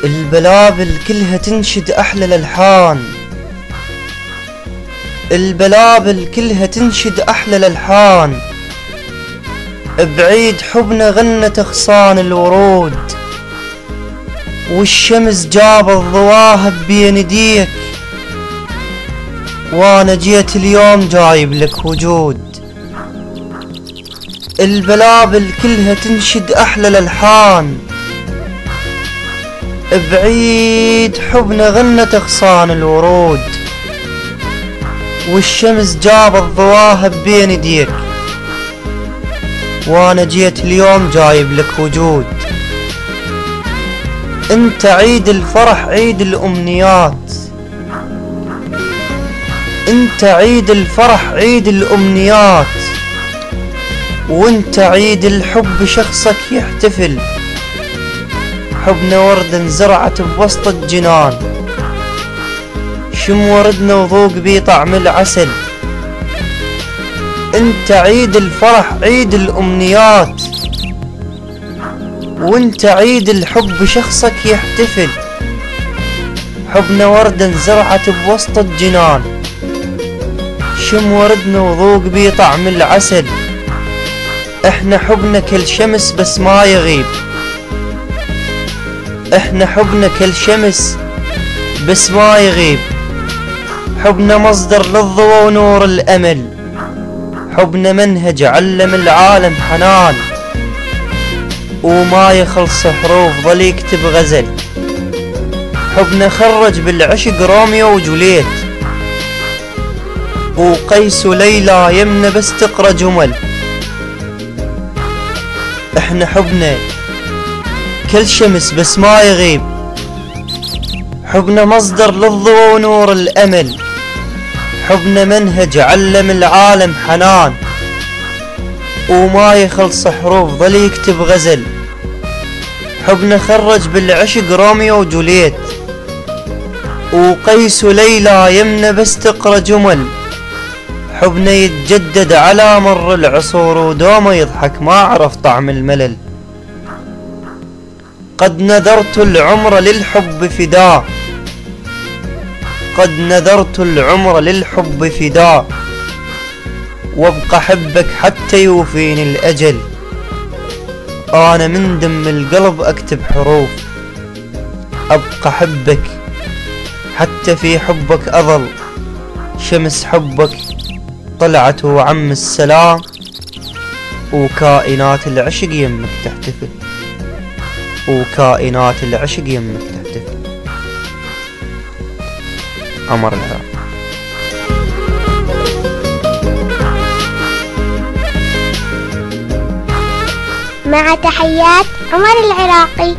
البلابل كلها تنشد أحلى الألحان، البلابل كلها تنشد أحلى الألحان، بعيد حبنا غنت أغصان الورود، والشمس جابت ضواها بين يديك، وانا جيت اليوم جايب لك وجود. البلابل كلها تنشد أحلى الألحان، بعيد حبنا غنت أغصان الورود، والشمس جابت ضواها بين يديك، وانا جيت اليوم جايب لك وجود. انت عيد الفرح عيد الأمنيات، انت عيد الفرح عيد الأمنيات، وانت عيد الحب شخصك يحتفل، حبنا ورد انزرعت بوسط الجنان، شم وردنا وذوق بيه طعم العسل. انت عيد الفرح عيد الأمنيات، وانت عيد الحب شخصك يحتفل، حبنا ورد انزرعت بوسط الجنان، شم وردنا وذوق بيه طعم العسل. احنا حبنا كالشمس بس ما يغيب، احنا حبنا كالشمس بس ما يغيب، حبنا مصدر للضوى ونور الأمل، حبنا منهج علم العالم حنان، وما يخلص حروف ظل يكتب غزل، حبنا خرج بالعشق روميو وجوليت، وقيس وليلى يمنا بس تقرا جمل. احنا حبنا كالشمس بس ما يغيب، حبنا مصدر للضوى ونور الأمل، حبنا منهج علم العالم حنان، وما يخلص حروف ظل يكتب غزل، حبنا خرج بالعشق روميو وجوليت، وقيس وليلى يمنا بس تقرا جمل، حبنا يتجدد على مر العصور، ودوما يضحك ما عرف طعم الملل. قد نذرت العمر للحب فداء، قد نذرت العمر للحب فداء، وابقى حبك حتى يوفيني الأجل، أنا من دم القلب أكتب حروف، أبقى حبك حتى في حبك أظل، شمس حبك طلعت وعم السلام، وكائنات العشق يمك تحتفل، وكائنات العشق يمك تحتفل. عمر العراقي. مع تحيات عمر العراقي.